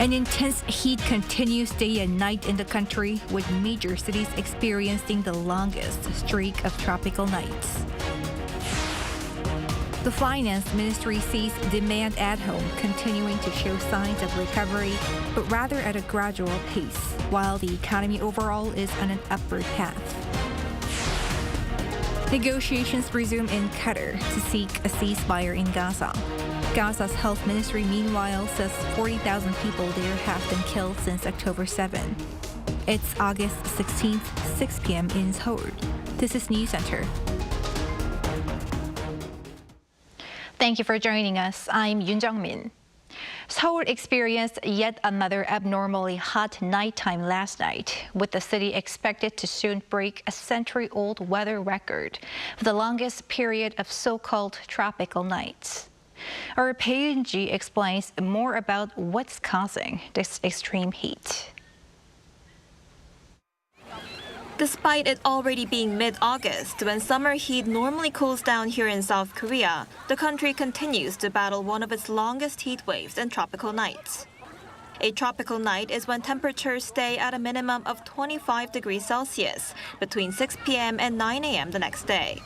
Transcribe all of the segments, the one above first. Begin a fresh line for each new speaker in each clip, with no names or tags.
An intense heat continues day and night in the country, with major cities experiencing the longest streak of tropical nights. The Finance Ministry sees demand at home continuing to show signs of recovery, but rather at a gradual pace, while the economy overall is on an upward path. Negotiations resume in Qatar to seek a ceasefire in Gaza. Gaza's health ministry, meanwhile, says 40,000 people there have been killed since October 7. It's August 16th, 6 p.m. in Seoul. This is Newscenter. Thank you for joining us. I'm Yoon Sang-im. Seoul experienced yet another abnormally hot nighttime last night, with the city expected to soon break a century-old weather record for the longest period of so-called tropical nights. Our Ji explains more about what's causing this extreme heat.
Despite it already being mid-August, when summer heat normally cools down here in South Korea, the country continues to battle one of its longest heat waves and tropical nights. A tropical night is when temperatures stay at a minimum of 25 degrees Celsius between 6 p.m. and 9 a.m. the next day.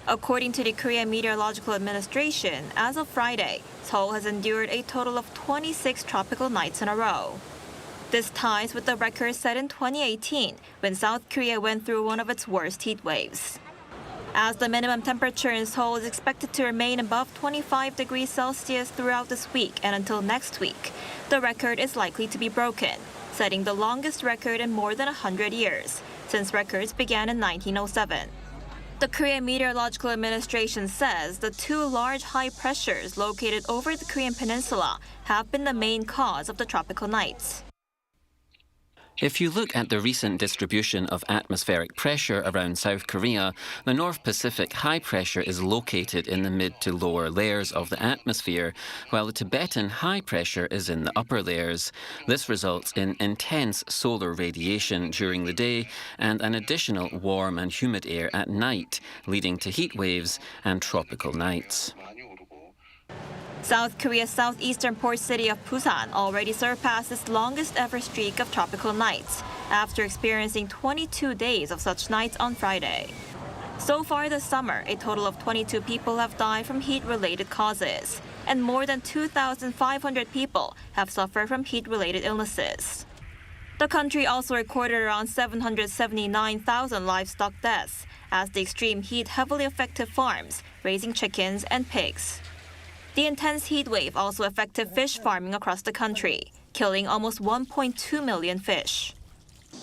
According to the Korea Meteorological Administration, as of Friday, Seoul has endured a total of 26 tropical nights in a row. This ties with the record set in 2018, when South Korea went through one of its worst heat waves. As the minimum temperature in Seoul is expected to remain above 25 degrees Celsius throughout this week and until next week, the record is likely to be broken, setting the longest record in more than 100 years, since records began in 1907. The Korea Meteorological Administration says the two large high pressures located over the Korean peninsula have been the main cause of the tropical nights.
If you look at the recent distribution of atmospheric pressure around South Korea, the North Pacific high pressure is located in the mid to lower layers of the atmosphere, while the Tibetan high pressure is in the upper layers. This results in intense solar radiation during the day and an additional warm and humid air at night, leading to heat waves and tropical nights.
South Korea's southeastern port city of Busan already surpassed its longest ever streak of tropical nights, after experiencing 22 days of such nights on Friday. So far this summer, a total of 22 people have died from heat-related causes, and more than 2,500 people have suffered from heat-related illnesses. The country also recorded around 779,000 livestock deaths, as the extreme heat heavily affected farms, raising chickens and pigs. The intense heat wave also affected fish farming across the country, killing almost 1.2 million fish.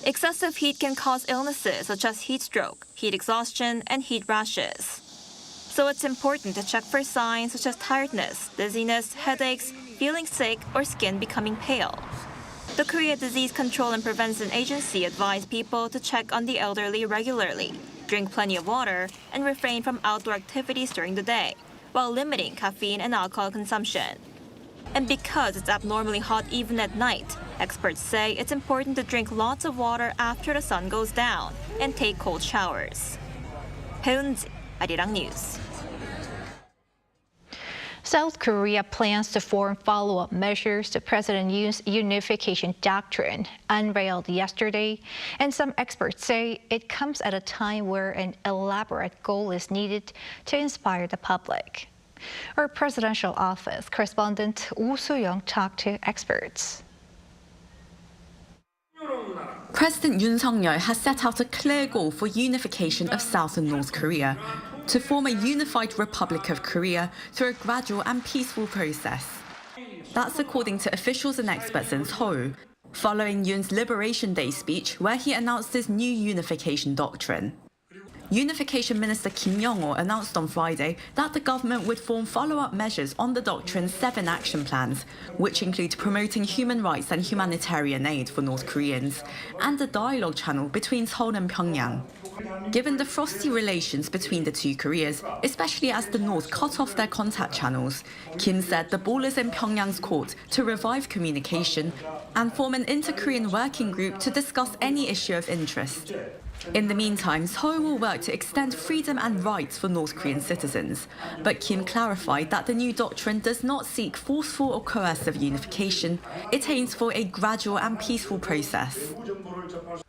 Excessive heat can cause illnesses such as heat stroke, heat exhaustion, and heat rashes. So it's important to check for signs such as tiredness, dizziness, headaches, feeling sick, or skin becoming pale. The Korea Disease Control and Prevention Agency advised people to check on the elderly regularly, drink plenty of water, and refrain from outdoor activities during the day, while limiting caffeine and alcohol consumption. And because it's abnormally hot even at night, experts say it's important to drink lots of water after the sun goes down and take cold showers. Ji, Arirang News.
South Korea plans to form follow-up measures to President Yoon's unification doctrine, unveiled yesterday, and some experts say it comes at a time where an elaborate goal is needed to inspire the public. Our presidential office correspondent Woo Soo-young talked to experts.
President Yoon Sung-yeol has set out a clear goal for unification of South and North Korea, to form a unified Republic of Korea through a gradual and peaceful process. That's according to officials and experts in Seoul, following Yoon's Liberation Day speech where he announced his new unification doctrine. Unification Minister Kim Young-ho announced on Friday that the government would form follow-up measures on the doctrine's 7 action plans, which include promoting human rights and humanitarian aid for North Koreans, and a dialogue channel between Seoul and Pyongyang. Given the frosty relations between the two Koreas, especially as the North cut off their contact channels, Kim said the ball is in Pyongyang's court to revive communication and form an inter-Korean working group to discuss any issue of interest. In the meantime, Seoul will work to extend freedom and rights for North Korean citizens. But Kim clarified that the new doctrine does not seek forceful or coercive unification. It aims for a gradual and peaceful process.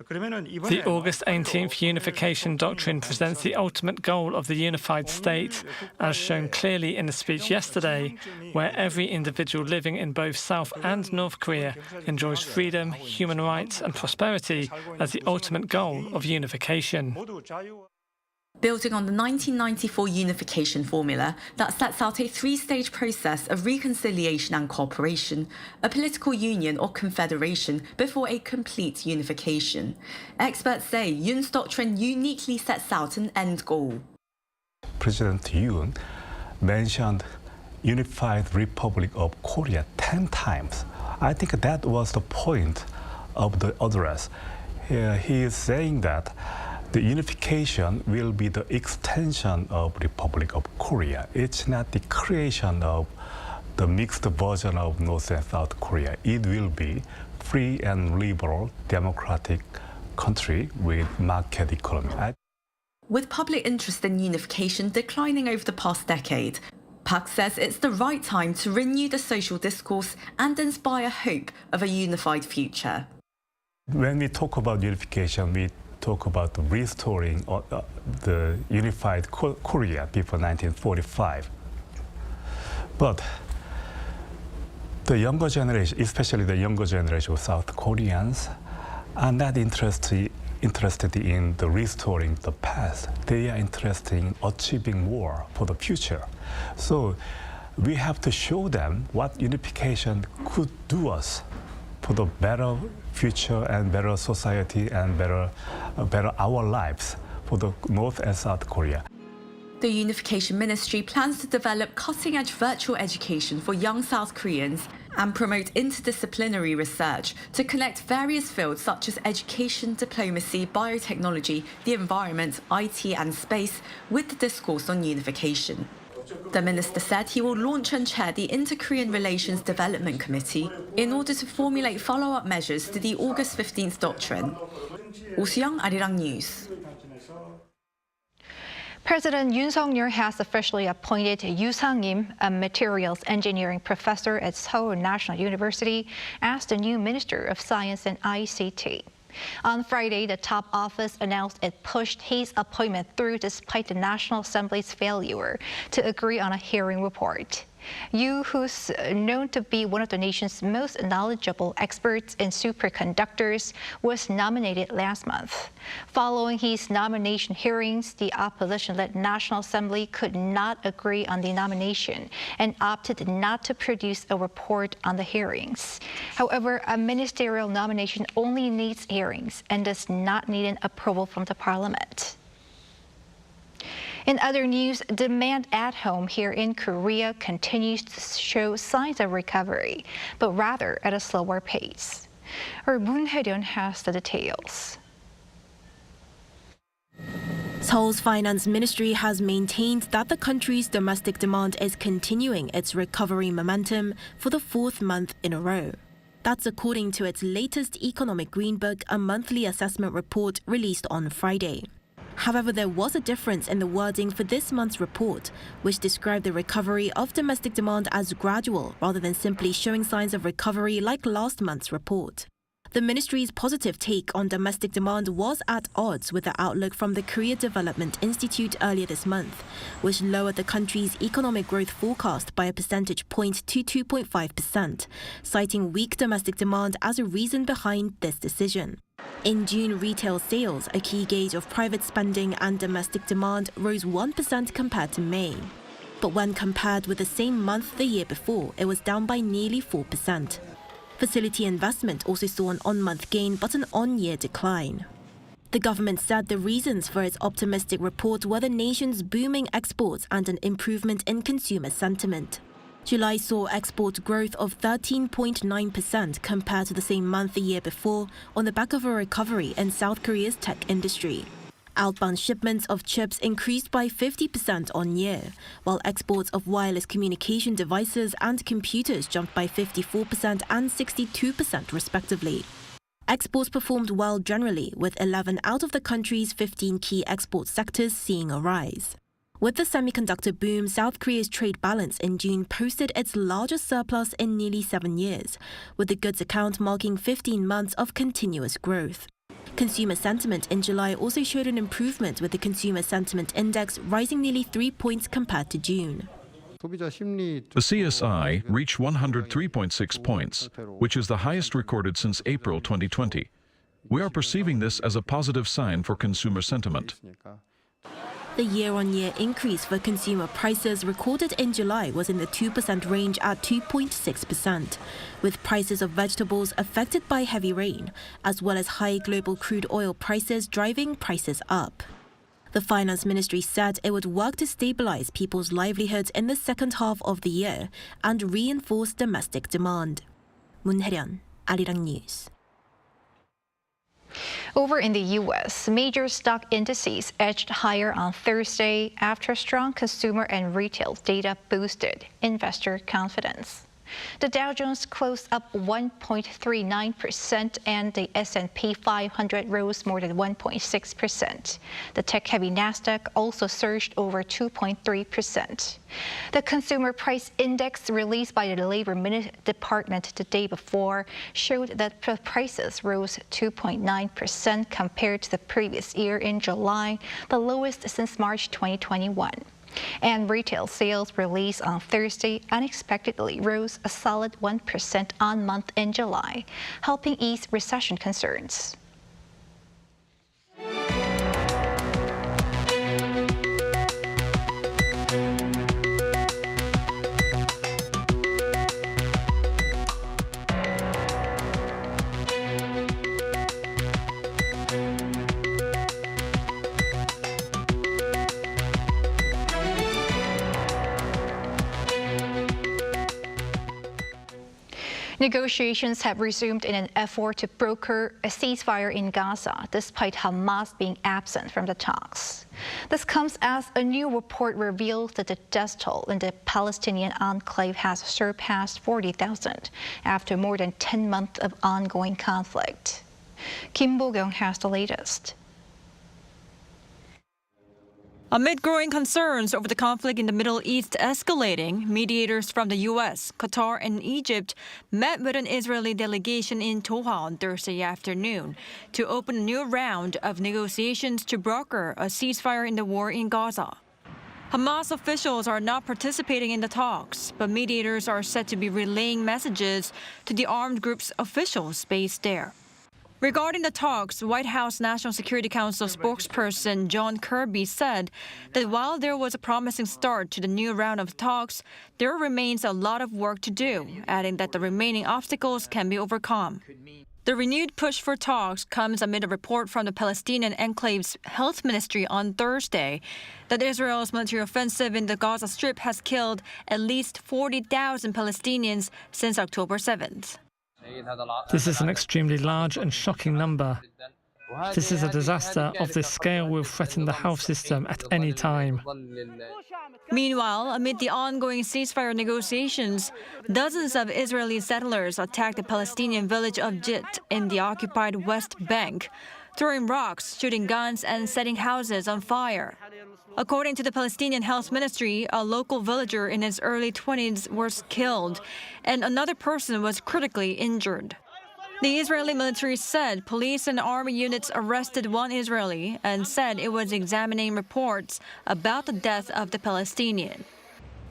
The August 18th Unification Doctrine presents the ultimate goal of the unified state, as shown clearly in the speech yesterday, where every individual living in both South and North Korea enjoys freedom, human rights and prosperity as the ultimate goal of unification.
Building on the 1994 unification formula that sets out a three-stage process of reconciliation and cooperation, a political union or confederation before a complete unification. Experts say Yoon's doctrine uniquely sets out an end goal.
President Yoon mentioned Unified Republic of Korea 10 times. I think that was the point of the address. He is saying that the unification will be the extension of Republic of Korea. It's not the creation of the mixed version of North and South Korea. It will be free and liberal, democratic country with market economy.
With public interest in unification declining over the past decade, Park says it's the right time to renew the social discourse and inspire hope of a unified future.
When we talk about unification, we talk about restoring the unified Korea before 1945. But the younger generation, especially the younger generation of South Koreans, are not interested in the restoring the past. They are interested in achieving more for the future. So we have to show them what unification could do us for the better future and better society and better our lives for the North and South Korea.
The Unification Ministry plans to develop cutting-edge virtual education for young South Koreans and promote interdisciplinary research to connect various fields such as education, diplomacy, biotechnology, the environment, IT and space with the discourse on unification. The minister said he will launch and chair the Inter-Korean Relations Development Committee in order to formulate follow-up measures to the August 15th doctrine. Seoul, Arirang News.
President Yoon Sang-il has officially appointed Yoo Sang-im, a materials engineering professor at Seoul National University, as the new Minister of Science and ICT. On Friday, the top office announced it pushed his appointment through despite the National Assembly's failure to agree on a hearing report. Yoo, who's known to be one of the nation's most knowledgeable experts in superconductors, was nominated last month. Following his nomination hearings, the opposition-led National Assembly could not agree on the nomination and opted not to produce a report on the hearings. However, a ministerial nomination only needs hearings and does not need an approval from the parliament. In other news, demand at home here in Korea continues to show signs of recovery, but rather at a slower pace. Our Moon Hae-ryun has the details.
Seoul's finance ministry has maintained that the country's domestic demand is continuing its recovery momentum for the fourth month in a row. That's according to its latest Economic Green Book, a monthly assessment report released on Friday. However, there was a difference in the wording for this month's report, which described the recovery of domestic demand as gradual rather than simply showing signs of recovery like last month's report. The ministry's positive take on domestic demand was at odds with the outlook from the Korea Development Institute earlier this month, which lowered the country's economic growth forecast by a percentage point to 2.5%, citing weak domestic demand as a reason behind this decision. In June, retail sales, a key gauge of private spending and domestic demand, rose 1% compared to May. But when compared with the same month the year before, it was down by nearly 4%. Facility investment also saw an on-month gain but an on-year decline. The government said the reasons for its optimistic report were the nation's booming exports and an improvement in consumer sentiment. July saw export growth of 13.9% compared to the same month the year before on the back of a recovery in South Korea's tech industry. Outbound shipments of chips increased by 50% on year, while exports of wireless communication devices and computers jumped by 54% and 62% respectively. Exports performed well generally, with 11 out of the country's 15 key export sectors seeing a rise. With the semiconductor boom, South Korea's trade balance in June posted its largest surplus in nearly 7 years, with the goods account marking 15 months of continuous growth. Consumer sentiment in July also showed an improvement, with the Consumer Sentiment Index rising nearly 3 points compared to June.
The CSI reached 103.6 points, which is the highest recorded since April 2020. We are perceiving this as a positive sign for consumer sentiment.
The year-on-year increase for consumer prices recorded in July was in the 2% range at 2.6%, with prices of vegetables affected by heavy rain, as well as high global crude oil prices driving prices up. The Finance Ministry said it would work to stabilize people's livelihoods in the second half of the year and reinforce domestic demand. Moon Hae-ryun, Arirang News.
Over in the U.S., major stock indices edged higher on Thursday after strong consumer and retail data boosted investor confidence. The Dow Jones closed up 1.39% and the S&P 500 rose more than 1.6%. The tech-heavy Nasdaq also surged over 2.3%. The Consumer Price Index released by the Labor Department the day before showed that prices rose 2.9% compared to the previous year in July, the lowest since March 2021. And retail sales released on Thursday unexpectedly rose a solid 1% on month in July, helping ease recession concerns. Negotiations have resumed in an effort to broker a ceasefire in Gaza, despite Hamas being absent from the talks. This comes as a new report reveals that the death toll in the Palestinian enclave has surpassed 40,000 after more than 10 months of ongoing conflict. Kim Bo-kyung has the latest.
Amid growing concerns over the conflict in the Middle East escalating, mediators from the U.S., Qatar, and Egypt met with an Israeli delegation in Doha on Thursday afternoon to open a new round of negotiations to broker a ceasefire in the war in Gaza. Hamas officials are not participating in the talks, but mediators are said to be relaying messages to the armed group's officials based there. Regarding the talks, White House National Security Council spokesperson John Kirby said that while there was a promising start to the new round of talks, there remains a lot of work to do, adding that the remaining obstacles can be overcome. The renewed push for talks comes amid a report from the Palestinian enclave's health ministry on Thursday that Israel's military offensive in the Gaza Strip has killed at least 40,000 Palestinians since October 7th.
This is an extremely large and shocking number. This is a disaster of this scale will threaten the health system at any time.
Meanwhile, amid the ongoing ceasefire negotiations, dozens of Israeli settlers attacked the Palestinian village of Jit in the occupied West Bank, throwing rocks, shooting guns, and setting houses on fire. According to the Palestinian Health Ministry, a local villager in his early 20s was killed, and another person was critically injured. The Israeli military said police and army units arrested one Israeli and said it was examining reports about the death of the Palestinian.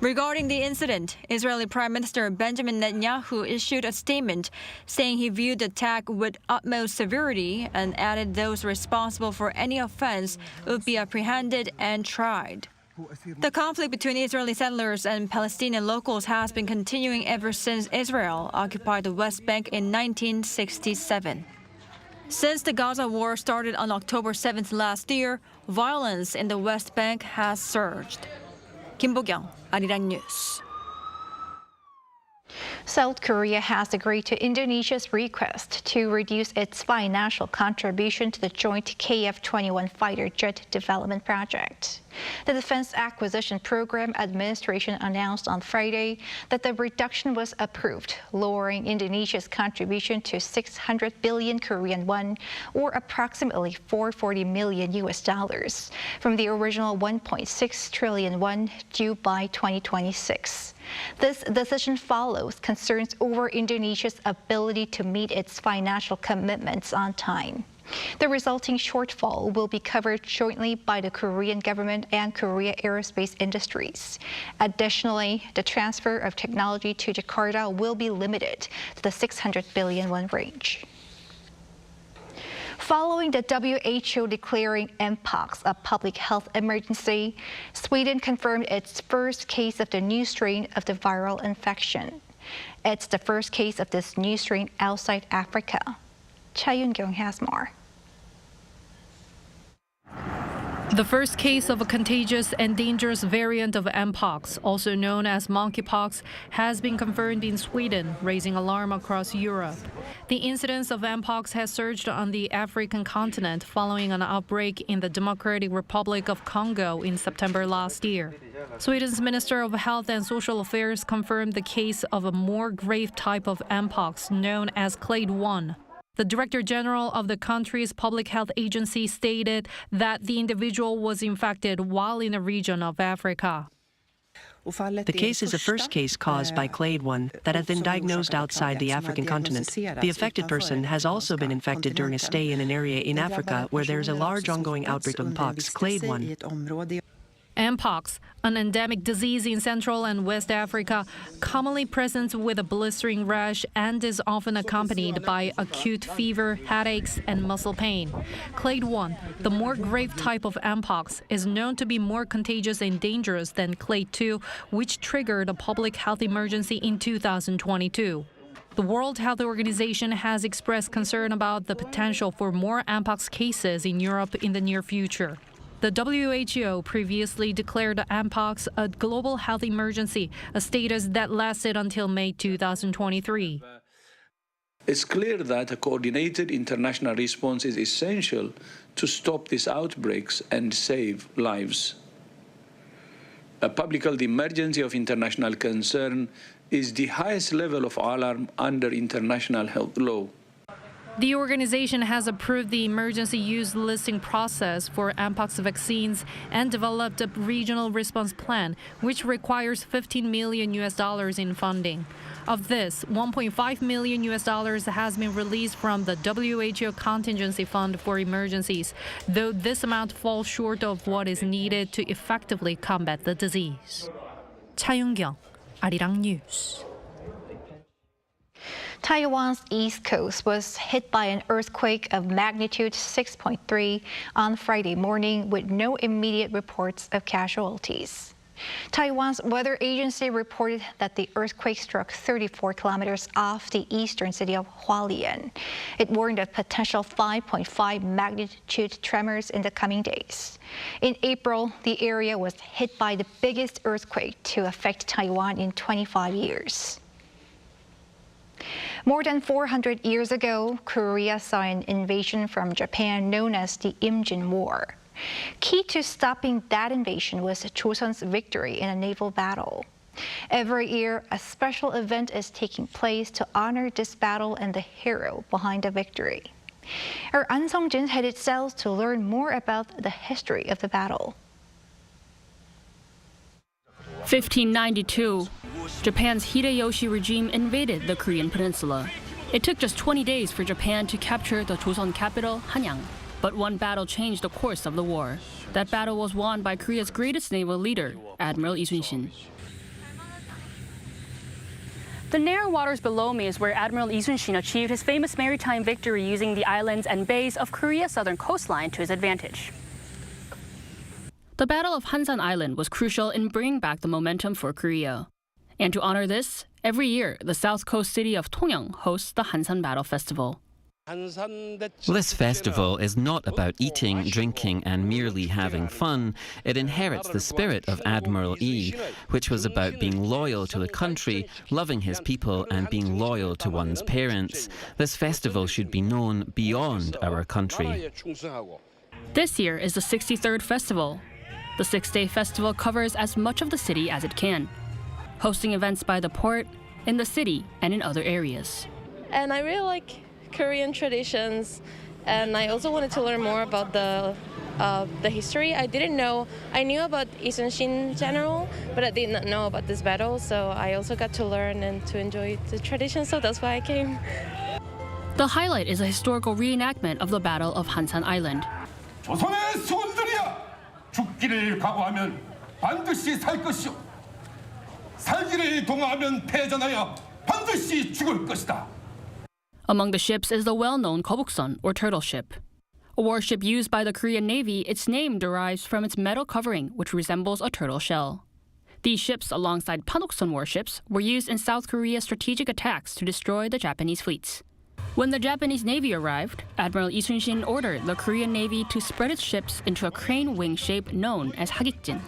Regarding the incident, Israeli Prime Minister Benjamin Netanyahu issued a statement saying he viewed the attack with utmost severity and added those responsible for any offense would be apprehended and tried. The conflict between Israeli settlers and Palestinian locals has been continuing ever since Israel occupied the West Bank in 1967. Since the Gaza war started on October 7th last year, violence in the West Bank has surged. Kim Bo-kyung, Arirang News.
South Korea has agreed to Indonesia's request to reduce its financial contribution to the joint KF-21 fighter jet development project. The Defense Acquisition Program Administration announced on Friday that the reduction was approved, lowering Indonesia's contribution to 600 billion Korean won, or approximately $440 million from the original 1.6 trillion won due by 2026. This decision follows concerns over Indonesia's ability to meet its financial commitments on time. The resulting shortfall will be covered jointly by the Korean government and Korea Aerospace Industries. Additionally, the transfer of technology to Jakarta will be limited to the 600 billion won range. Following the WHO declaring mpox a public health emergency, Sweden confirmed its first case of the new strain of the viral infection. It's the first case of this new strain outside Africa. Tongyeong has more.
The first case of a contagious and dangerous variant of mpox, also known as monkeypox, has been confirmed in Sweden, raising alarm across Europe. The incidence of mpox has surged on the African continent following an outbreak in the Democratic Republic of Congo in September last year. Sweden's Minister of Health and Social Affairs confirmed the case of a more grave type of mpox known as clade 1. The Director General of the country's public health agency stated that the individual was infected while in a region of Africa.
The case is a first case caused by clade 1 that has been diagnosed outside the African continent. The affected person has also been infected during a stay in an area in Africa where there is a large ongoing outbreak of mpox, clade 1.
Mpox, an endemic disease in Central and West Africa, commonly presents with a blistering rash and is often accompanied by acute fever, headaches, and muscle pain. Clade 1, the more grave type of mpox, is known to be more contagious and dangerous than clade 2, which triggered a public health emergency in 2022. The World Health Organization has expressed concern about the potential for more mpox cases in Europe in the near future. The WHO previously declared mpox a global health emergency, a status that lasted until May 2023.
It's clear that a coordinated international response is essential to stop these outbreaks and save lives. A public health emergency of international concern is the highest level of alarm under international health law.
The organization has approved the emergency use listing process for mpox vaccines and developed a regional response plan, which requires $15 million in funding. Of this, $1.5 million has been released from the WHO Contingency Fund for Emergencies, though this amount falls short of what is needed to effectively combat the disease. Tongyeong, Arirang News.
Taiwan's east coast was hit by an earthquake of magnitude 6.3 on Friday morning with no immediate reports of casualties. Taiwan's weather agency reported that the earthquake struck 34 kilometers off the eastern city of Hualien. It warned of potential 5.5 magnitude tremors in the coming days. In April, the area was hit by the biggest earthquake to affect Taiwan in 25 years. More than 400 years ago, Korea saw an invasion from Japan known as the Imjin War. Key to stopping that invasion was Joseon's victory in a naval battle. Every year, a special event is taking place to honor this battle and the hero behind the victory. Our An Sung-jin headed south to learn more about the history of the battle.
1592. Japan's Hideyoshi regime invaded the Korean peninsula. It took just 20 days for Japan to capture the Joseon capital, Hanyang. But one battle changed the course of the war. That battle was won by Korea's greatest naval leader, Admiral Lee Sun-shin. The narrow waters below me is where Admiral Lee Sun-shin achieved his famous maritime victory using the islands and bays of Korea's southern coastline to his advantage. The Battle of Hansan Island was crucial in bringing back the momentum for Korea. And to honor this, every year, the south coast city of Tongyeong hosts the Hansan Battle Festival.
This festival is not about eating, drinking and merely having fun. It inherits the spirit of Admiral Yi, which was about being loyal to the country, loving his people and being loyal to one's parents. This festival should be known beyond our country.
This year is the 63rd festival. The 6-day festival covers as much of the city as it can, hosting events by the port, in the city and in other areas.
And I really like Korean traditions, and I also wanted to learn more about the history. I knew about Isun-shin General, but I did not know about this battle, so I also got to learn and to enjoy the tradition, so that's why I came.
The highlight is a historical reenactment of the Battle of Hansan Island.
조선의 수군들이야, 죽기를 각오하면 반드시 살 것이요, 살기를 동하면 패전하여 반드시 죽을 것이다.
Among the ships is the well-known Gobuksun, or turtle ship. A warship used by the Korean Navy, its name derives from its metal covering, which resembles a turtle shell. These ships, alongside Panoksun warships, were used in South Korea's strategic attacks to destroy the Japanese fleets. When the Japanese Navy arrived, Admiral Isun-shin ordered the Korean Navy to spread its ships into a crane wing shape known as hagikjin.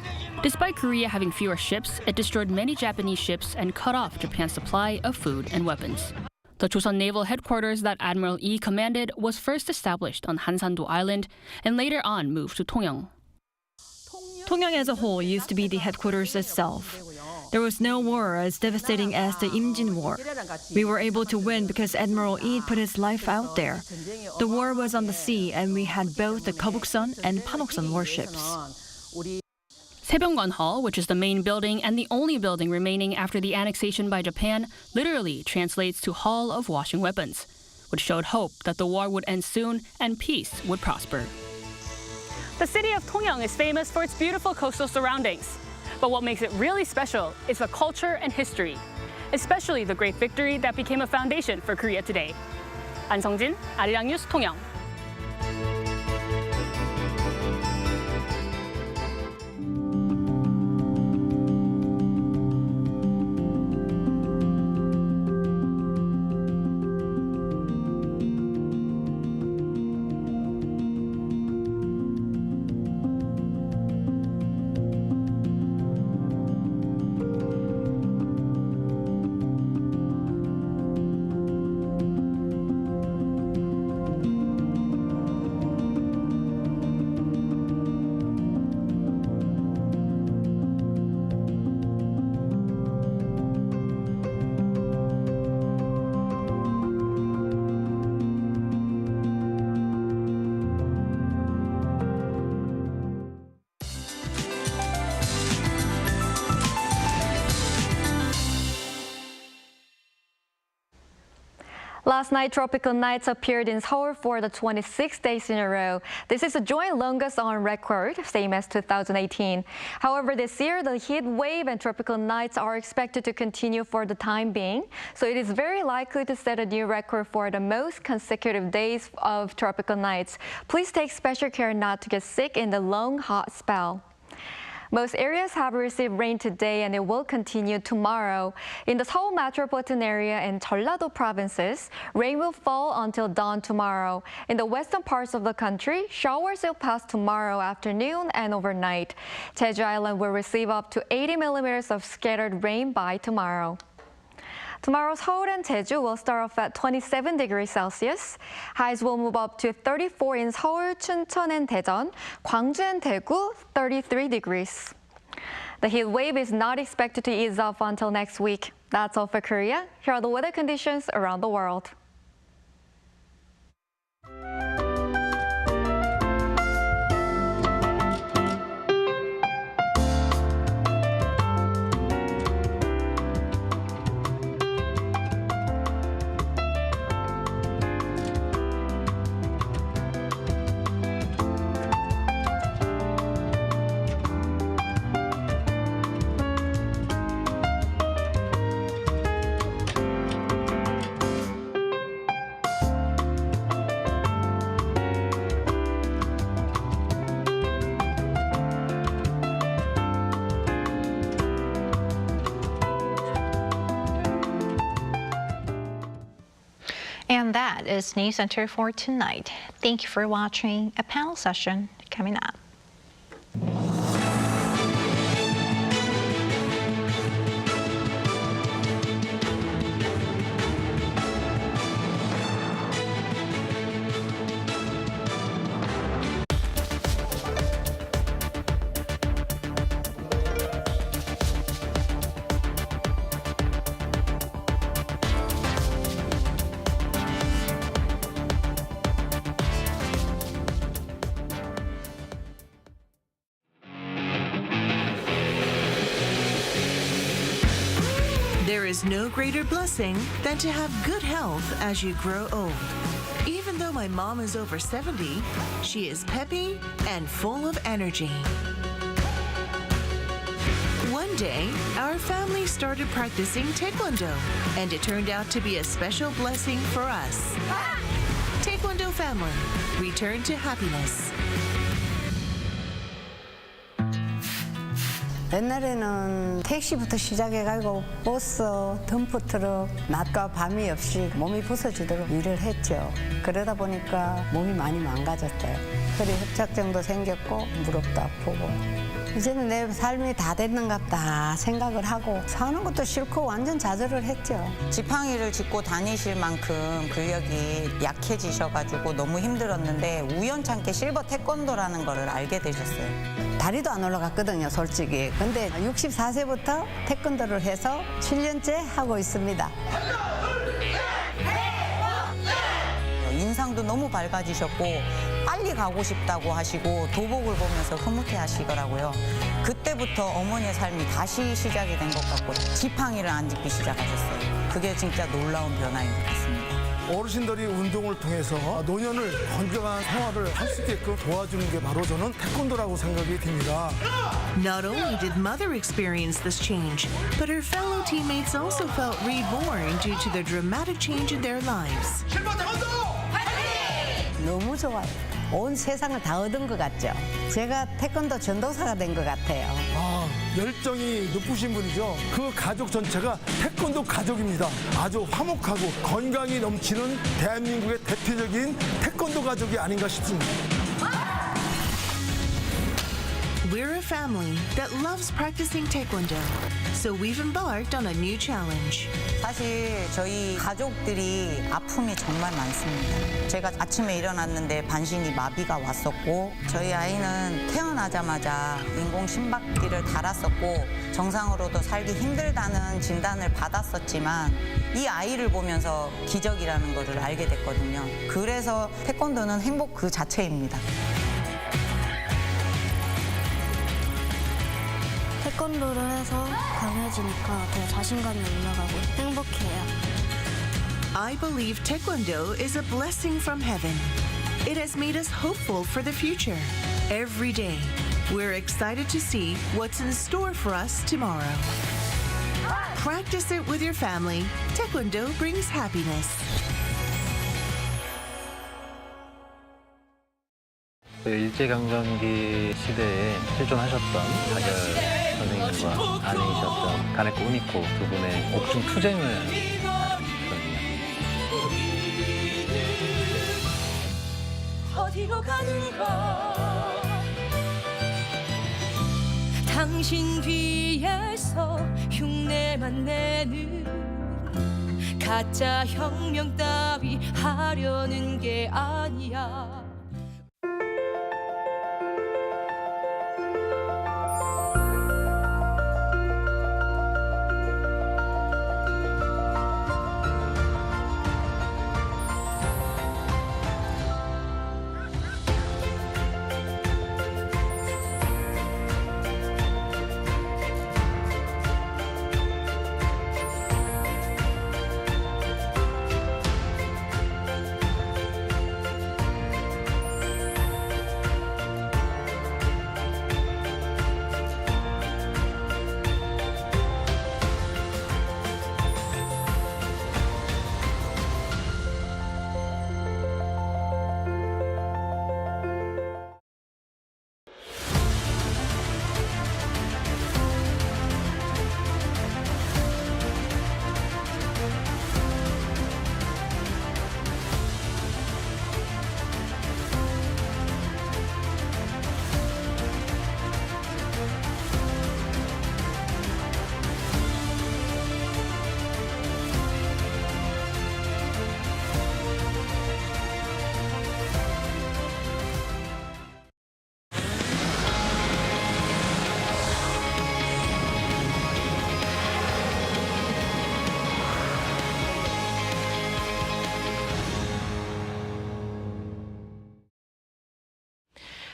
Despite Korea having fewer ships, it destroyed many Japanese ships and cut off Japan's supply of food and weapons. The Joseon Naval Headquarters that Admiral Yi commanded was first established on Hansan-do Island and later on moved to Tongyeong.
Tongyeong as a whole used to be the headquarters itself. There was no war as devastating as the Imjin War. We were able to win because Admiral Yi put his life out there. The war was on the sea, and we had both the Gobuksun and Panoksun warships.
Saebyongwan Hall, which is the main building and the only building remaining after the annexation by Japan, literally translates to Hall of Washing Weapons, which showed hope that the war would end soon and peace would prosper. The city of Tongyeong is famous for its beautiful coastal surroundings. But what makes it really special is the culture and history, especially the great victory that became a foundation for Korea today. 안성진, Arirang News, Tongyeong.
Last night, tropical nights appeared in Seoul for the 26 days in a row. This is the joint longest on record, same as 2018. However, this year, the heat wave and tropical nights are expected to continue for the time being. So it is very likely to set a new record for the most consecutive days of tropical nights. Please take special care not to get sick in the long, hot spell. Most areas have received rain today and it will continue tomorrow. In the Seoul metropolitan area and Jeollado provinces, rain will fall until dawn tomorrow. In the western parts of the country, showers will pass tomorrow afternoon and overnight. Jeju Island will receive up to 80 millimeters of scattered rain by tomorrow. Tomorrow, Seoul and Jeju will start off at 27 degrees Celsius. Highs will move up to 34 in Seoul, Chuncheon, and Daejeon. Gwangju and Daegu, 33 degrees. The heat wave is not expected to ease off until next week. That's all for Korea. Here are the weather conditions around the world.
And that is Newscenter for tonight. Thank you for watching. A panel session coming up.
There is no greater blessing than to have good health as you grow old. Even though my mom is over 70, she is peppy and full of energy. One day, our family started practicing Taekwondo, and it turned out to be a special blessing for us. Taekwondo family, return to happiness.
옛날에는 택시부터 시작해가지고 버스, 덤프트럭, 낮과 밤이 없이 몸이 부서지도록 일을 했죠. 그러다 보니까 몸이 많이 망가졌어요. 허리 협착증도 생겼고 무릎도 아프고 이제는 내 삶이 다 됐는갑다 생각을 하고 사는 것도 싫고 완전 좌절을 했죠.
지팡이를 짚고 다니실 만큼 근력이 약해지셔가지고 너무 힘들었는데 우연찮게 실버 태권도라는 거를 알게 되셨어요.
다리도 안 올라갔거든요, 솔직히. 근데 64세부터 태권도를 해서 7년째 하고 있습니다.
인상도 너무 밝아지셨고 빨리 가고 싶다고 하시고 도복을 보면서 흐뭇해 하시더라고요. 그때부터 어머니의 삶이 다시 시작이 된 것 같고 지팡이를 안 짚기 시작하셨어요. 그게 진짜 놀라운 변화인 것 같습니다.
어르신들이 운동을 통해서 노년을 건강한 생활을 할 수 있게끔 도와주는 게 바로 저는 태권도라고 생각이 듭니다.
Not only did Mother experience this change, but her fellow teammates also felt reborn due to the dramatic change in their lives.
너무 좋아요. 온 세상을 다 얻은 것 같죠. 제가 태권도 전도사가 된 것 같아요.
열정이 높으신 분이죠. 그 가족 전체가 태권도 가족입니다. 아주 화목하고 건강이 넘치는 대한민국의 대표적인 태권도 가족이 아닌가 싶습니다.
We're a family that loves practicing Taekwondo, so we've embarked on a new challenge.
사실 저희 가족들이 아픔이 정말 많습니다. 제가 아침에 일어났는데 반신이 마비가 왔었고 저희 아이는 태어나자마자 인공 심박기를 달았었고 정상으로도 살기 힘들다는 진단을 받았었지만 이 아이를 보면서 기적이라는 것을 알게 됐거든요. 그래서 태권도는 행복 그 자체입니다.
태권도를 해서 강해지니까 더 자신감이 올라가고 행복해요.
I believe Taekwondo is a blessing from heaven. It has made us hopeful for the future. Every day, we're excited to see what's in store for us tomorrow. Practice it with your family. Taekwondo brings happiness.
일제강점기 시대에 실존하셨던 가결 선생님과 아내이셨던 가네코 우미코 두 분의 옥중 투쟁을 다뤘거든요.
어디로 가는가 당신 뒤에서 흉내만 내는 가짜 혁명 따위 하려는 게 아니야.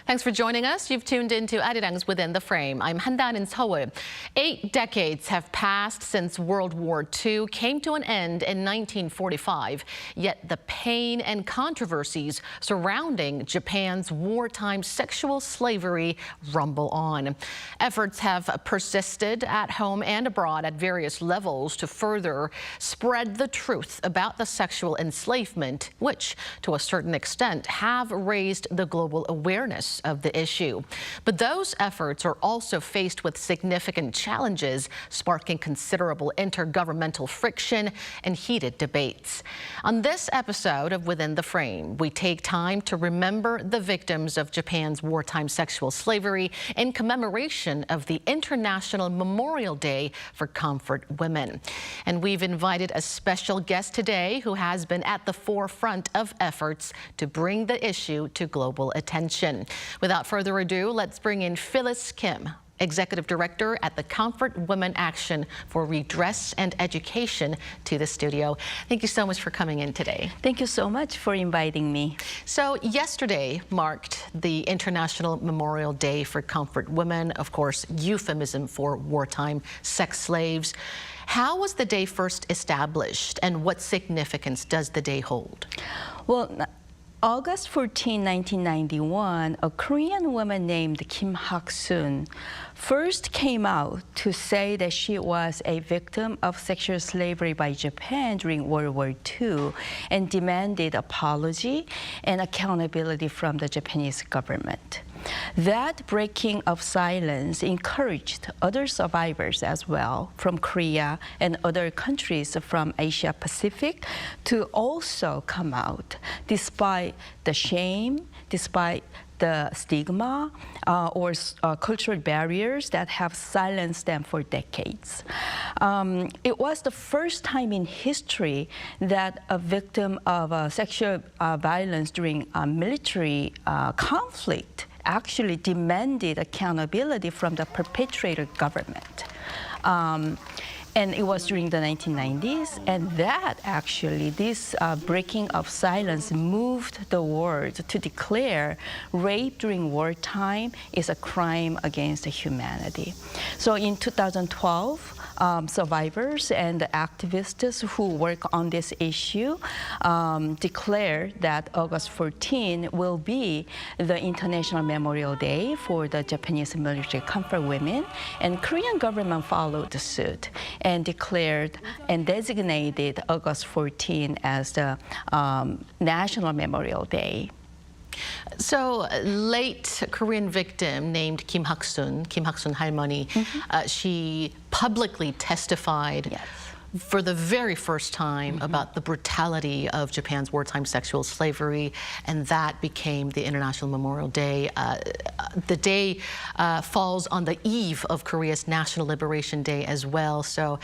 Thanks for joining us. You've tuned into Arirang's Within the Frame. I'm Han-dan in Seoul. 8 decades have passed since World War II came to an end in 1945. Yet the pain and controversies surrounding Japan's wartime sexual slavery rumble on. Efforts have persisted at home and abroad at various levels to further spread the truth about the sexual enslavement, which, to a certain extent, have raised the global awareness of the issue. But those efforts are also faced with significant challenges, sparking considerable intergovernmental friction and heated debates. On this episode of Within the Frame, we take time to remember the victims of Japan's wartime sexual slavery in commemoration of the International Memorial Day for Comfort Women. And we've invited a special guest today who has been at the forefront of efforts to bring the issue to global attention. Without further ado, let's bring in Phyllis Kim, Executive Director at the Comfort Women Action for Redress and Education, to the studio. Thank you so much for coming in today.
Thank you so much for inviting me.
So yesterday marked the International Memorial Day for Comfort Women, of course, euphemism for wartime sex slaves. How was the day first established, and what significance does the day hold?
Well, August 14, 1991, a Korean woman named Kim Hak-sun first came out to say that she was a victim of sexual slavery by Japan during World War II and demanded apology and accountability from the Japanese government. That breaking of silence encouraged other survivors as well from Korea and other countries from Asia Pacific to also come out, despite the shame, despite the stigma or cultural barriers that have silenced them for decades. It was the first time in history that a victim of sexual violence during a military conflict actually demanded accountability from the perpetrator government. And it was during the 1990s, and that actually, this breaking of silence moved the world to declare rape during wartime is a crime against humanity. So in 2012, survivors and activists who work on this issue declared that August 14 will be the International Memorial Day for the Japanese military comfort women, and Korean government followed suit and declared and designated August 14 as the National Memorial Day.
So, late Korean victim named Kim Hak-sun 할머니, she publicly testified for the very first time about the brutality of Japan's wartime sexual slavery, and that became the International Memorial Day. The day falls on the eve of Korea's National Liberation Day as well, so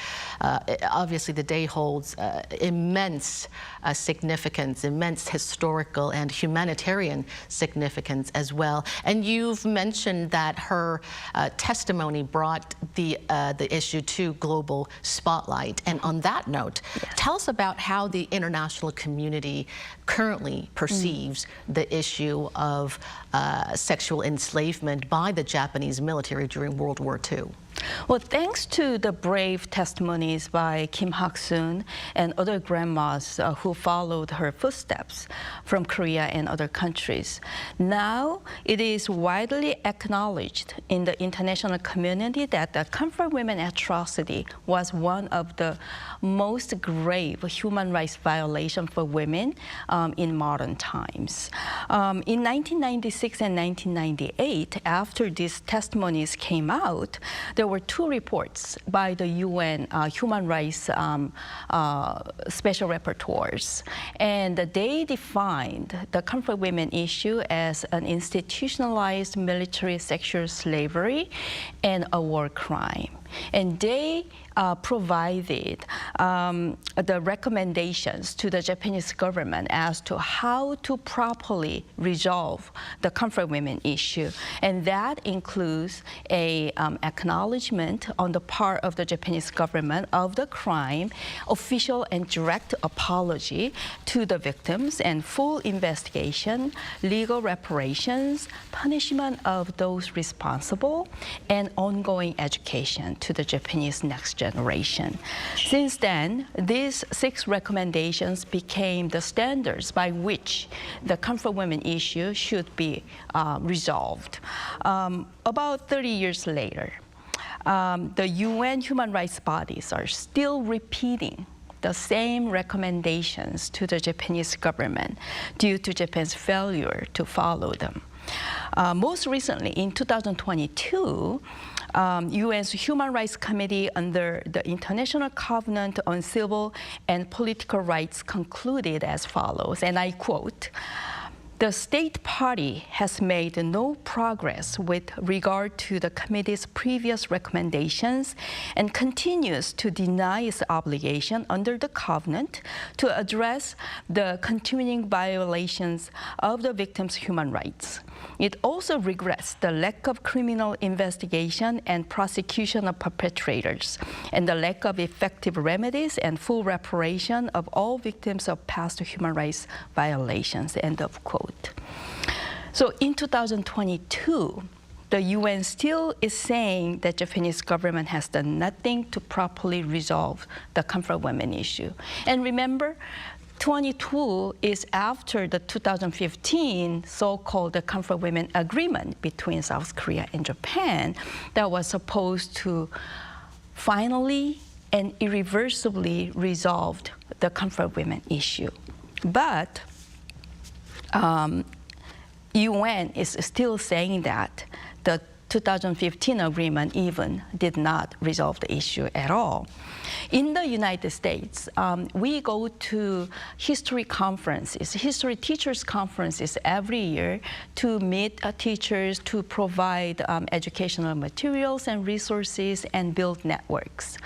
obviously the day holds immense significance, immense historical and humanitarian significance as well. And you've mentioned that her testimony brought the issue to global spotlight. And on that note, tell us about how the international community currently perceives the issue of sexual enslavement by the Japanese military during World War II.
Well, thanks to the brave testimonies by Kim Hak-sun and other grandmas who followed her footsteps from Korea and other countries, now it is widely acknowledged in the international community that the comfort women atrocity was one of the most grave human rights violations for women in modern times. In 1996 and 1998, after these testimonies came out, there were 2 reports by the UN human rights special rapporteurs, and they defined the comfort women issue as an institutionalized military sexual slavery and a war crime. and they provided the recommendations to the Japanese government as to how to properly resolve the comfort women issue. And that includes a acknowledgement on the part of the Japanese government of the crime, official and direct apology to the victims, and full investigation, legal reparations, punishment of those responsible, and ongoing education to the Japanese next generation. Since then, these 6 recommendations became the standards by which the comfort women issue should be resolved. About 30 years later, the UN human rights bodies are still repeating the same recommendations to the Japanese government due to Japan's failure to follow them. Most recently, in 2022, UN's Human Rights Committee under the International Covenant on Civil and Political Rights concluded as follows, and I quote, "The state party has made no progress with regard to the committee's previous recommendations and continues to deny its obligation under the covenant to address the continuing violations of the victims' human rights. It also regrets the lack of criminal investigation and prosecution of perpetrators and the lack of effective remedies and full reparation of all victims of past human rights violations," end of quote. So in 2022, the UN still is saying that Japanese government has done nothing to properly resolve the comfort women issue. And remember, 22 is after the 2015 so-called Comfort Women Agreement between South Korea and Japan that was supposed to finally and irreversibly resolve the comfort women issue. But UN is still saying that the 2015 agreement even did not resolve the issue at all. In the United States, we go to history conferences, history teachers conferences every year to meet teachers, to provide educational materials and resources and build networks.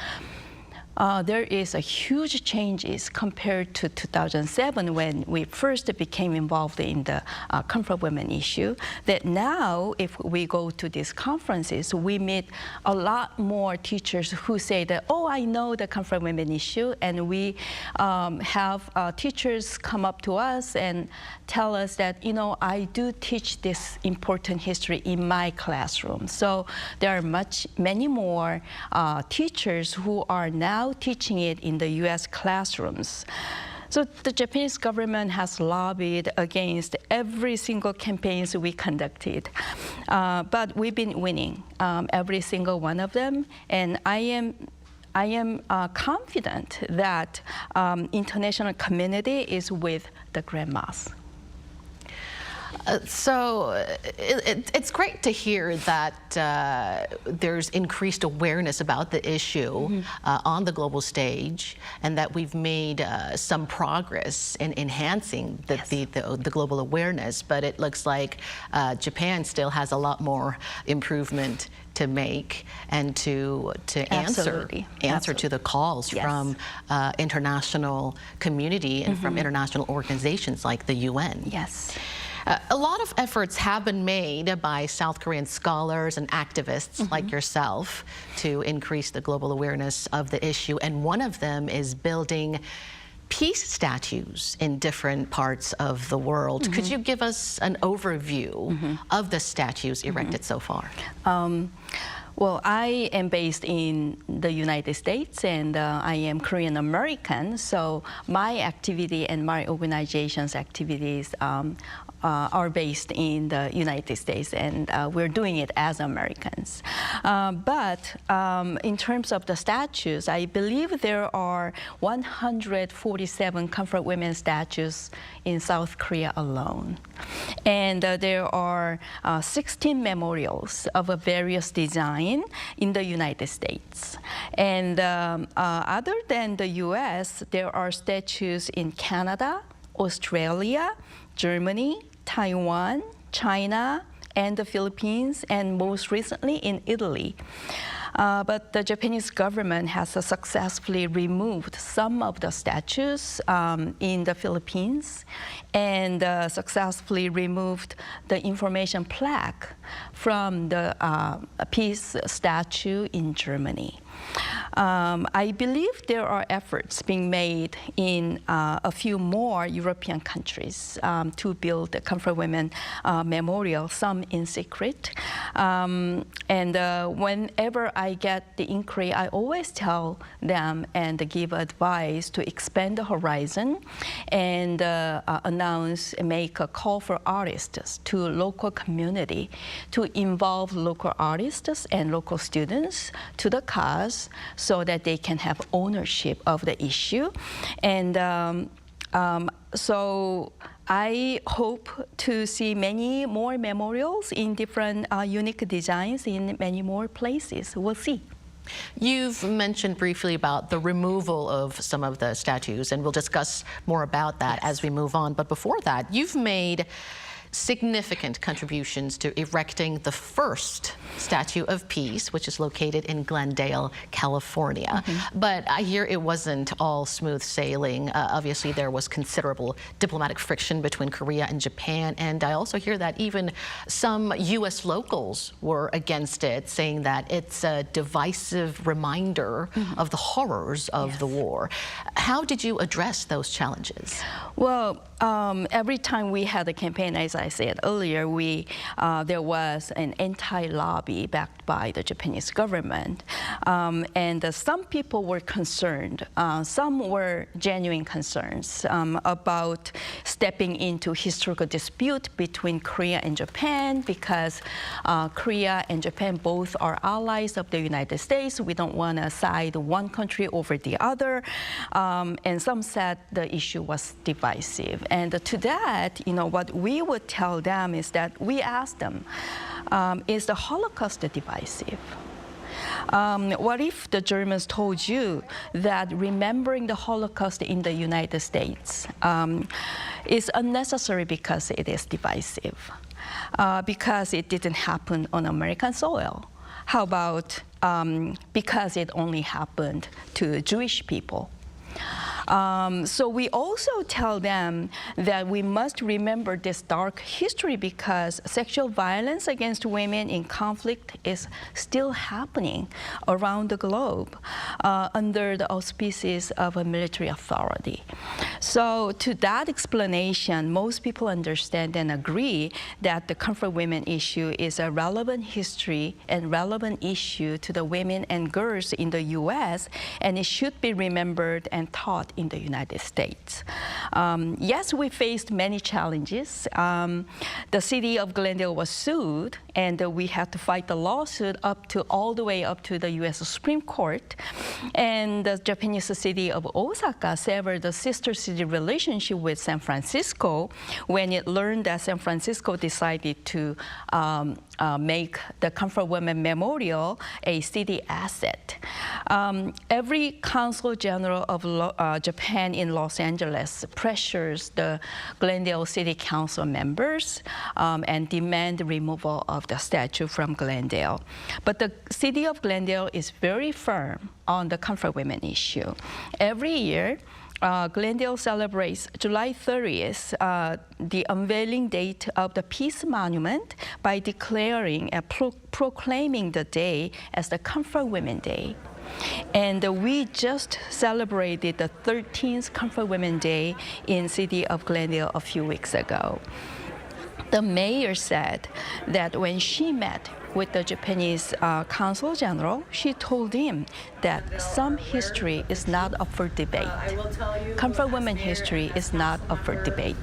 There is a huge changes compared to 2007 when we first became involved in the comfort women issue, that now if we go to these conferences, we meet a lot more teachers who say that, oh, I know the comfort women issue, and we have teachers come up to us and tell us that, you know, I do teach this important history in my classroom. So there are many more teachers who are now teaching it in the U.S. classrooms. So the Japanese government has lobbied against every single campaigns we conducted, but we've been winning every single one of them, and I am confident that international community is with the grandmas.
So it's great to hear that there's increased awareness about the issue on the global stage, and that we've made some progress in enhancing the global awareness. But it looks like Japan still has a lot more improvement to make and to answer to the calls from international community and from international organizations like the UN.
Yes.
A lot of efforts have been made by South Korean scholars and activists like yourself to increase the global awareness of the issue, and one of them is building peace statues in different parts of the world. Could you give us an overview of the statues erected so far?
Well, I am based in the United States, and I am Korean American, so my activity and my organization's activities are based in the United States, and we're doing it as Americans. But in terms of the statues, I believe there are 147 comfort women statues in South Korea alone. And there are 16 memorials of a various design in the United States. And other than the US, there are statues in Canada, Australia, Germany, Taiwan, China, and the Philippines, and most recently in Italy. But the Japanese government has successfully removed some of the statues in the Philippines and successfully removed the information plaque from the peace statue in Germany. I believe there are efforts being made in a few more European countries to build the Comfort Women Memorial, some in secret. And whenever I get the inquiry, I always tell them and give advice to expand the horizon and announce and make a call for artists to local community to involve local artists and local students to the cause so that they can have ownership of the issue. And so I hope to see many more memorials in different unique designs in many more places. We'll see.
You've mentioned briefly about the removal of some of the statues, and we'll discuss more about that as we move on. But before that, you've made significant contributions to erecting the first Statue of Peace, which is located in Glendale, California. But I hear it wasn't all smooth sailing. Obviously, there was considerable diplomatic friction between Korea and Japan, and I also hear that even some U.S. locals were against it, saying that it's a divisive reminder of the horrors of the war. How did you address those challenges?
Well, every time we had a campaign, as I said earlier, there was an anti-lobby backed by the Japanese government. And some people were concerned, some were genuine concerns about stepping into historical dispute between Korea and Japan because Korea and Japan both are allies of the United States. We don't want to side one country over the other. And some said the issue was divisive. And to that, what we would tell them is that we asked them, is the Holocaust divisive? What if the Germans told you that remembering the Holocaust in the United States is unnecessary because it is divisive, because it didn't happen on American soil? How about because it only happened to Jewish people? So we also tell them that we must remember this dark history because sexual violence against women in conflict is still happening around the globe under the auspices of a military authority. So to that explanation, most people understand and agree that the Comfort Women issue is a relevant history and relevant issue to the women and girls in the U.S., and it should be remembered and taught in the United States. Yes, we faced many challenges. The city of Glendale was sued, and we had to fight the lawsuit all the way up to the U.S. Supreme Court. And the Japanese city of Osaka severed the sister city relationship with San Francisco when it learned that San Francisco decided to make the Comfort Women Memorial a city asset. Every Consul General of Japan in Los Angeles pressures the Glendale City Council members and demand the removal of the statue from Glendale. But the city of Glendale is very firm on the Comfort Women issue. Every year, Glendale celebrates July 30th, the unveiling date of the Peace Monument, by declaring and proclaiming the day as the Comfort Women Day. And we just celebrated the 13th Comfort Women Day in city of Glendale a few weeks ago. The mayor said that when she met with the Japanese Consul General, she told him that some history is not up for debate. Comfort Women history is not up for debate.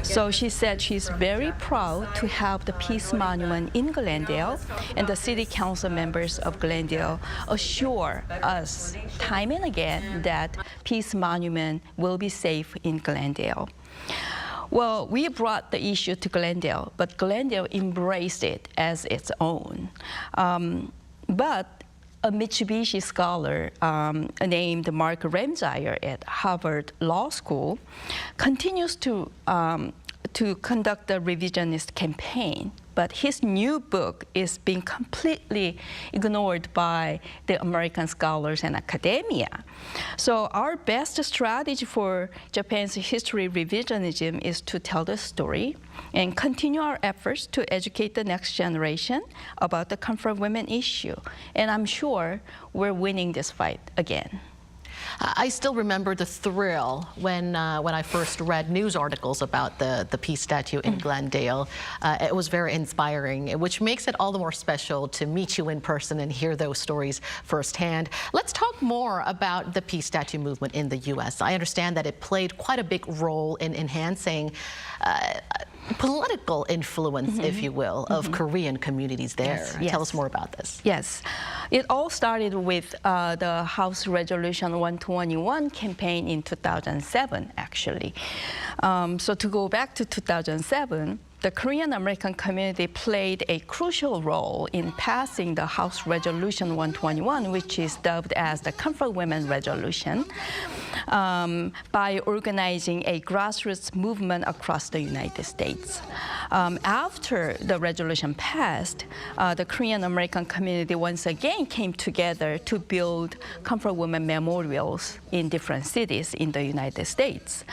So she said she's very proud to have the Peace Monument in Glendale, and the city council members of Glendale assure us time and again that Peace Monument will be safe in Glendale. Well, we brought the issue to Glendale, but Glendale embraced it as its own. But a Mitsubishi scholar named Mark Ramsire at Harvard Law School continues to conduct a revisionist campaign but his new book is being completely ignored by the American scholars and academia. So our best strategy for Japan's history revisionism is to tell the story and continue our efforts to educate the next generation about the comfort women issue. And I'm sure we're winning this fight again.
I still remember the thrill when I first read news articles about the peace statue in Glendale. It was very inspiring, which makes it all the more special to meet you in person and hear those stories firsthand. Let's talk more about the peace statue movement in the U.S. I understand that it played quite a big role in enhancing political influence, if you will, of Korean communities there.
Yes.
Tell us more about this.
Yes. It all started with the House Resolution 121 campaign in 2007, actually. So to go back to 2007, the Korean American community played a crucial role in passing the House Resolution 121, which is dubbed as the Comfort Women Resolution, by organizing a grassroots movement across the United States. After the resolution passed, the Korean American community once again came together to build Comfort Women memorials in different cities in the United States.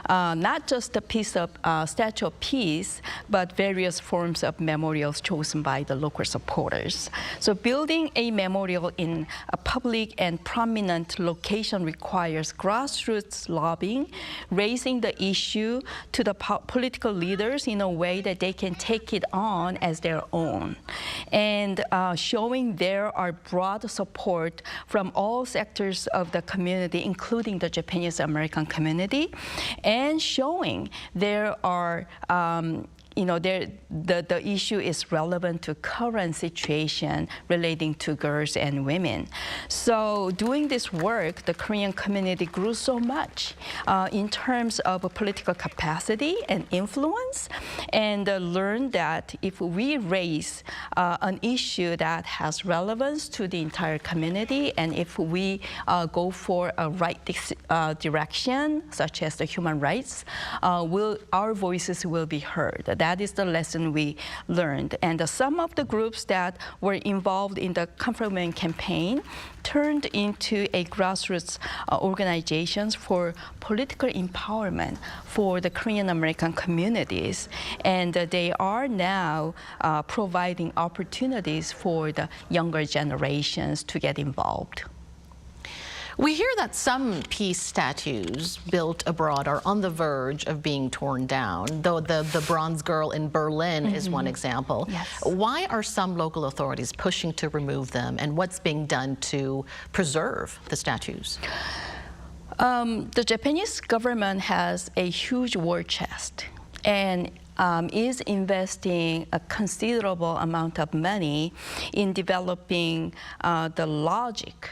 Not just a Statue of Peace, but various forms of memorials chosen by the local supporters. So building a memorial in a public and prominent location requires grassroots lobbying, raising the issue to the political leaders in a way that they can take it on as their own, and showing there are broad support from all sectors of the community, including the Japanese American community, and showing there are the issue is relevant to current situation relating to girls and women. So doing this work, the Korean community grew so much in terms of political capacity and influence, and learned that if we raise an issue that has relevance to the entire community, and if we go for a right direction, such as the human rights, our voices will be heard. That is the lesson we learned. And some of the groups that were involved in the Comfort Women campaign turned into a grassroots organizations for political empowerment for the Korean American communities. And they are now providing opportunities for the younger generations to get involved.
We hear that some peace statues built abroad are on the verge of being torn down, though the bronze girl in Berlin is one example.
Yes.
Why are some local authorities pushing to remove them, and what's being done to preserve the statues?
The Japanese government has a huge war chest, and is investing a considerable amount of money in developing the logic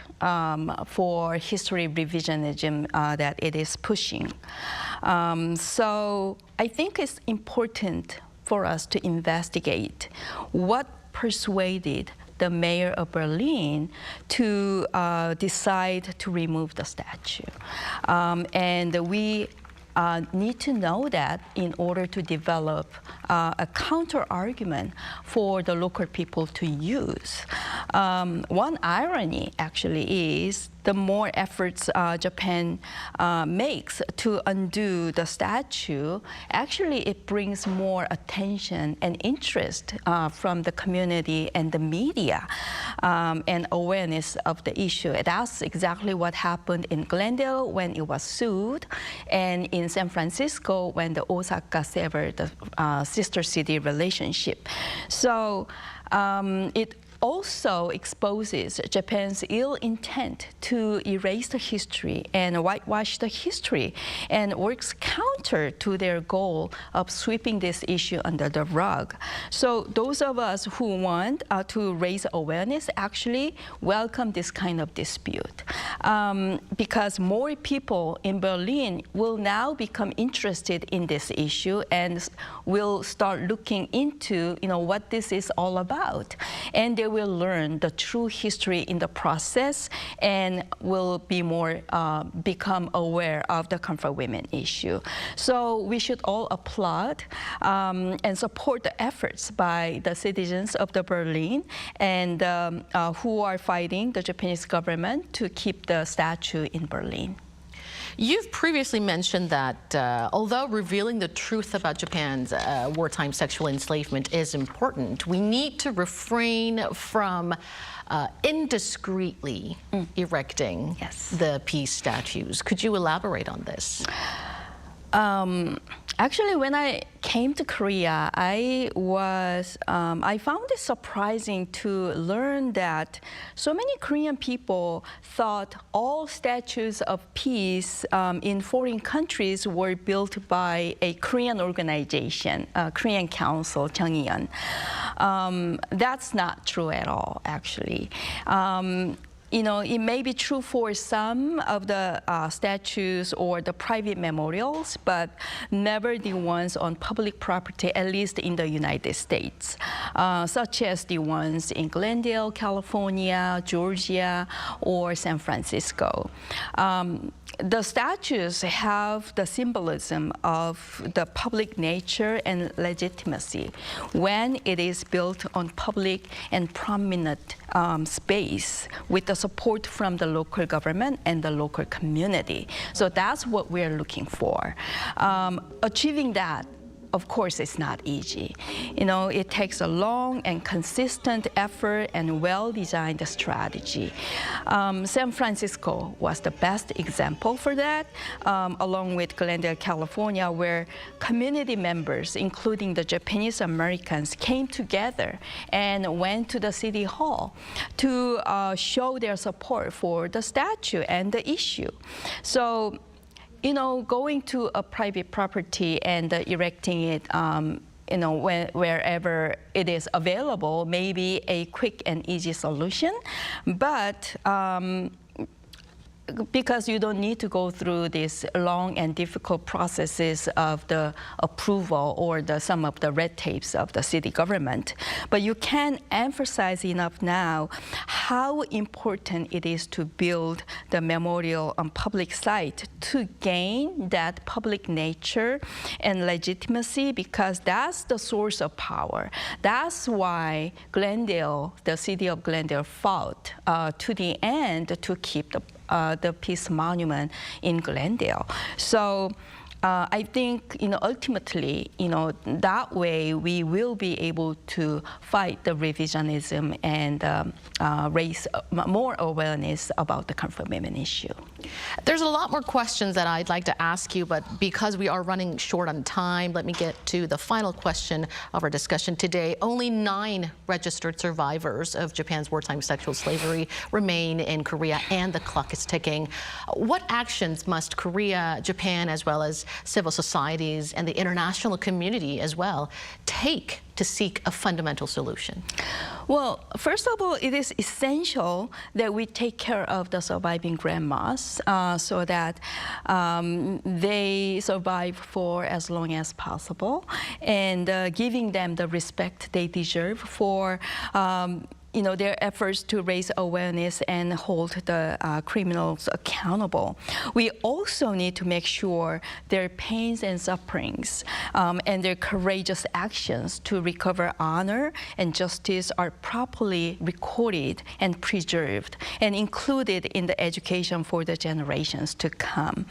for history revisionism that it is pushing. So I think it's important for us to investigate what persuaded the mayor of Berlin to decide to remove the statue. And we need to know that in order to develop a counter-argument for the local people to use. One irony actually is the more efforts Japan makes to undo the statue, actually it brings more attention and interest from the community and the media and awareness of the issue. That's exactly what happened in Glendale when it was sued, and in San Francisco when the Osaka severed the sister city relationship. So it also exposes Japan's ill intent to erase the history and whitewash the history, and works counter to their goal of sweeping this issue under the rug. So those of us who want to raise awareness actually welcome this kind of dispute, because more people in Berlin will now become interested in this issue and will start looking into what this is all about, and they will learn the true history in the process and will be more become aware of the comfort women issue. So we should all applaud and support the efforts by the citizens of the Berlin and who are fighting the Japanese government to keep the statue in Berlin.
You've previously mentioned that although revealing the truth about Japan's wartime sexual enslavement is important, we need to refrain from indiscreetly erecting the peace statues. Could you elaborate on this?
Actually, when I came to Korea, I found it surprising to learn that so many Korean people thought all statues of peace in foreign countries were built by a Korean organization, Korean Council, Tongyeong. That's not true at all, actually. You know, it may be true for some of the statues or the private memorials, but never the ones on public property, at least in the United States, such as the ones in Glendale, California, Georgia, or San Francisco. The statues have the symbolism of the public nature and legitimacy when it is built on public and prominent space with the support from the local government and the local community. So that's what we're looking for. Achieving that, of course, it's not easy. You know, it takes a long and consistent effort and well-designed strategy. San Francisco was the best example for that, along with Glendale, California, where community members, including the Japanese Americans, came together and went to the city hall to show their support for the statue and the issue. So, you know, going to a private property and erecting it, you know, wherever it is available may be a quick and easy solution, but because you don't need to go through these long and difficult processes of the approval or some of the red tapes of the city government. But you can emphasize enough now how important it is to build the memorial on public site to gain that public nature and legitimacy, because that's the source of power. That's why Glendale, the city of Glendale, fought to the end to keep the peace monument in Glendale. So I think, you know, ultimately, you know, that way we will be able to fight the revisionism and raise more awareness about the comfort women issue.
There's a lot more questions that I'd like to ask you, but because we are running short on time, let me get to the final question of our discussion today. Only 9 registered survivors of Japan's wartime sexual slavery remain in Korea, and the clock is ticking. What actions must Korea, Japan, as well as civil societies and the international community as well take to seek a fundamental solution?
Well, first of all, it is essential that we take care of the surviving grandmas so that they survive for as long as possible, and giving them the respect they deserve for you know, their efforts to raise awareness and hold the criminals accountable. We also need to make sure their pains and sufferings and their courageous actions to recover honor and justice are properly recorded and preserved and included in the education for the generations to come.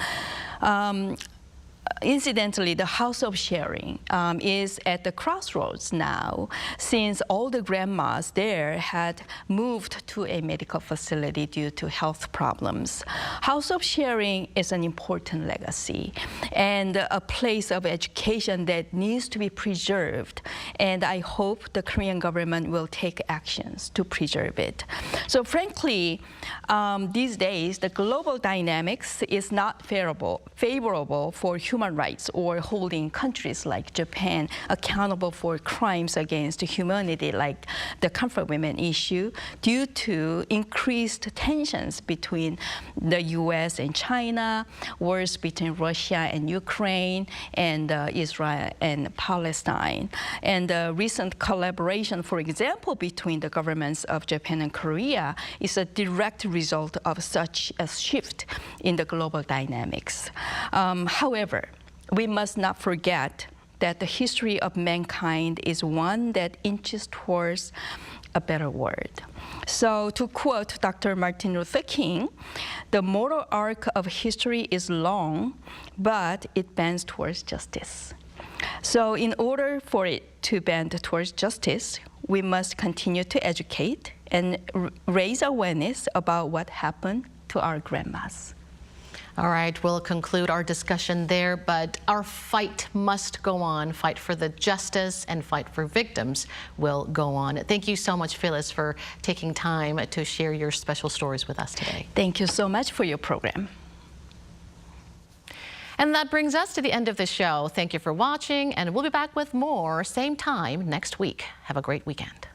Incidentally, the House of Sharing is at the crossroads now, since all the grandmas there had moved to a medical facility due to health problems. House of Sharing is an important legacy and a place of education that needs to be preserved, and I hope the Korean government will take actions to preserve it. So frankly, these days, the global dynamics is not favorable for human rights or holding countries like Japan accountable for crimes against humanity like the comfort women issue due to increased tensions between the US and China, wars between Russia and Ukraine, and Israel and Palestine. And recent collaboration, for example, between between the governments of Japan and Korea is a direct result of such a shift in the global dynamics. However, we must not forget that the history of mankind is one that inches towards a better world. So to quote Dr. Martin Luther King, the moral arc of history is long, but it bends towards justice. So in order for it to bend towards justice, we must continue to educate and raise awareness about what happened to our grandmas.
All right, we'll conclude our discussion there, but our fight must go on. Fight for the justice and fight for victims will go on. Thank you so much, Phyllis, for taking time to share your special stories with us today.
Thank you so much for your program.
And that brings us to the end of the show. Thank you for watching, and we'll be back with more same time next week. Have a great weekend.